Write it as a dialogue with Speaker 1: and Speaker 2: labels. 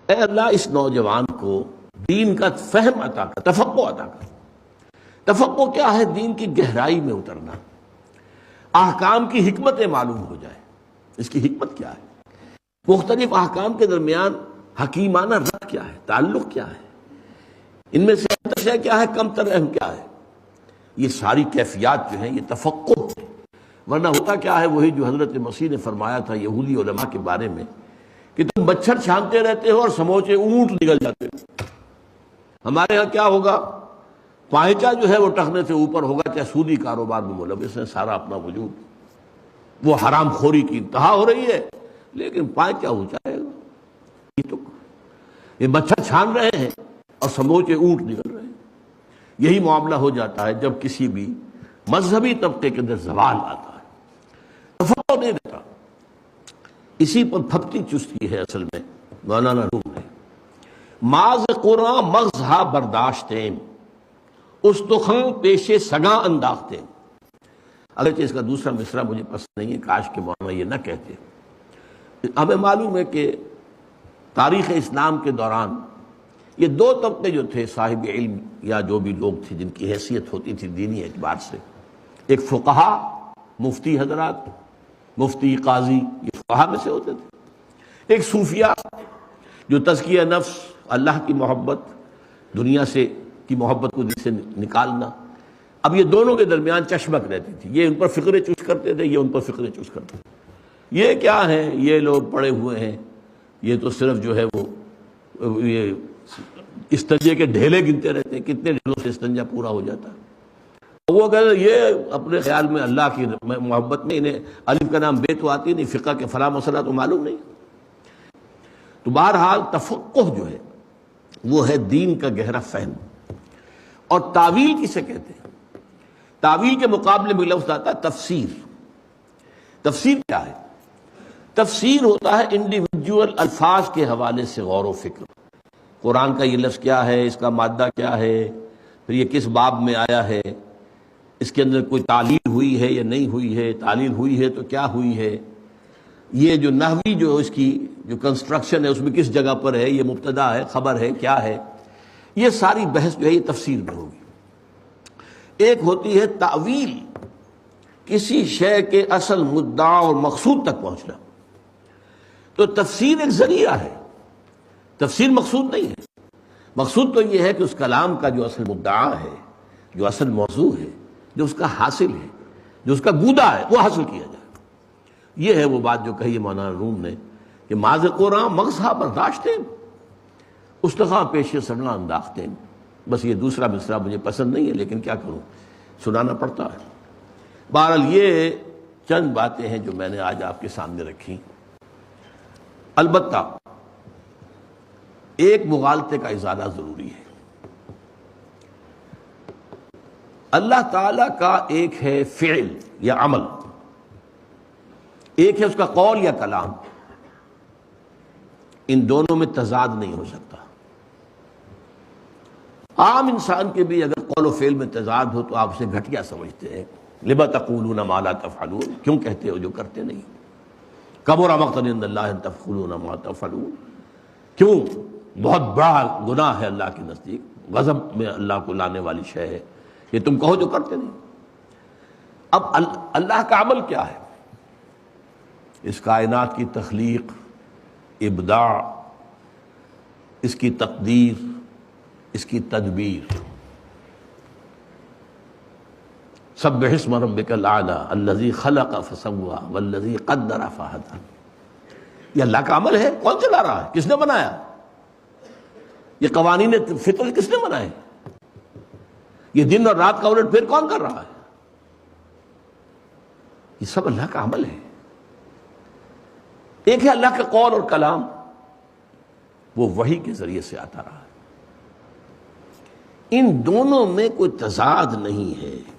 Speaker 1: اے اللہ اس نوجوان کو دین کا فہم عطا کر، تفقہ عطا کر۔ تفقہ کیا ہے؟ دین کی گہرائی میں اترنا، احکام کی حکمتیں معلوم ہو جائے۔ اس کی حکمت کیا ہے؟ مختلف احکام کے درمیان حکیمانہ ربط کیا ہے، تعلق کیا ہے، ان میں سے اہم شے کیا ہے، کم تر اہم کیا ہے۔ یہ ساری کیفیات جو ہیں یہ تفقہ ہے۔ ورنہ ہوتا کیا ہے؟ وہی جو حضرت مسیح نے فرمایا تھا یہودی علماء کے بارے میں کہ تم مچھر چھانتے رہتے ہو اور سموچے اونٹ نکل جاتے ہو۔ ہمارے ہاں کیا ہوگا؟ پائچہ جو ہے وہ ٹخنے سے اوپر ہوگا، چاہے سودی کاروبار میں ملوث ہے، سارا اپنا وجود، وہ حرام خوری کی انتہا ہو رہی ہے، لیکن پائچہ اونچا ہے گا۔ یہ مچھر چھان رہے ہیں اور سموچے اونٹ نکل رہے ہیں۔ یہی معاملہ ہو جاتا ہے جب کسی بھی مذہبی طبقے کے اندر زوال آتا ہے، تفقہ نہیں رہتا۔ اسی پر پھپتی چستی ہے اصل میں مولانا روم نے۔ ماز قرآن مغزہ برداشتیں استخاں پیشے سگاں انداختیں۔ اگرچہ اس کا دوسرا مصرع مجھے پسند نہیں ہے، کاش کہ مولانا یہ نہ کہتے۔ ہمیں معلوم ہے کہ تاریخ اسلام کے دوران یہ دو طبقے جو تھے صاحب علم یا جو بھی لوگ تھے جن کی حیثیت ہوتی تھی دینی اعتبار سے، ایک فقہا، مفتی حضرات، مفتی قاضی، یہ فقہا میں سے ہوتے تھے۔ ایک صوفیہ جو تزکیہ نفس، اللہ کی محبت، دنیا سے کی محبت کو دل سے نکالنا۔ اب یہ دونوں کے درمیان چشمک رہتی تھی، یہ ان پر فکریں چوش کرتے تھے، یہ ان پر فکریں چوش کرتے تھے۔ یہ کیا ہیں؟ یہ لوگ پڑے ہوئے ہیں، یہ تو صرف جو ہے وہ یہ استنجے کے ڈھیلے گنتے رہتے ہیں، کتنے ڈھیلوں سے استنجا پورا ہو جاتا ہے۔ وہ کہتے ہیں یہ اپنے خیال میں اللہ کی محبت میں انہیں الف کا نام بے تو آتی نہیں، فقہ کے فلاں مسئلہ تو معلوم نہیں۔ تو بہرحال تفقہ جو ہے وہ ہے دین کا گہرا فہم۔ اور تعویل کسے کہتے ہیں؟ تعویل کے مقابلے میں لفظ آتا ہے تفسیر۔ تفسیر کیا ہے؟ تفسیر ہوتا ہے انڈیویجول الفاظ کے حوالے سے غور و فکر۔ قرآن کا یہ لفظ کیا ہے، اس کا مادہ کیا ہے، پھر یہ کس باب میں آیا ہے، اس کے اندر کوئی تعلیل ہوئی ہے یا نہیں ہوئی ہے، تعلیل ہوئی ہے تو کیا ہوئی ہے، یہ جو نحوی جو اس کی جو کنسٹرکشن ہے اس میں کس جگہ پر ہے، یہ مبتدا ہے، خبر ہے، کیا ہے، یہ ساری بحث جو ہے یہ تفسیر میں ہوگی۔ ایک ہوتی ہے تعویل، کسی شے کے اصل مدعا اور مقصود تک پہنچنا۔ تو تفسیر ایک ذریعہ ہے، تفسیر مقصود نہیں ہے۔ مقصود تو یہ ہے کہ اس کلام کا جو اصل مدعا ہے، جو اصل موضوع ہے، جو اس کا حاصل ہے، جو اس کا گودا ہے، وہ حاصل کیا جائے۔ یہ ہے وہ بات جو کہی مولانا روم نے کہ ماز قرآن مغزہ برداشتیں استخاں پیشے سڑنا انداختیں۔ بس یہ دوسرا مصرع مجھے پسند نہیں ہے، لیکن کیا کروں، سنانا پڑتا ہے۔ بہرحال یہ چند باتیں ہیں جو میں نے آج آپ کے سامنے رکھی۔ البتہ ایک مغالطے کا ازالہ ضروری ہے۔ اللہ تعالیٰ کا ایک ہے فعل یا عمل، ایک ہے اس کا قول یا کلام۔ ان دونوں میں تضاد نہیں ہو سکتا۔ عام انسان کے بھی اگر قول و فعل میں تضاد ہو تو آپ اسے گھٹیا سمجھتے ہیں۔ لما تقولون ما لا تفعلون، کیوں کہتے ہو جو کرتے نہیں۔ کبر مقتا عند اللہ ان تقولون ما تفعلون، کیوں بہت بڑا گناہ ہے اللہ کے نزدیک، غضب میں اللہ کو لانے والی شے ہے یہ تم کہو جو کرتے نہیں۔ اب اللہ کا عمل کیا ہے؟ اس کائنات کی تخلیق، ابداع، اس کی تقدیر، اس کی تدبیر۔ سبح اسم ربک الاعلی الذی خلق فسوی والذی قدر فہدی۔ یہ اللہ کا عمل ہے، کون چلا رہا ہے، کس نے بنایا؟ یہ قوانین فطرت کس نے بنائے؟ یہ دن اور رات کا الٹ پھیر کون کر رہا ہے؟ یہ سب اللہ کا عمل ہے۔ ایک ہے اللہ کا قول اور کلام، وہ وحی کے ذریعے سے آتا رہا ہے۔ ان دونوں میں کوئی تضاد نہیں ہے۔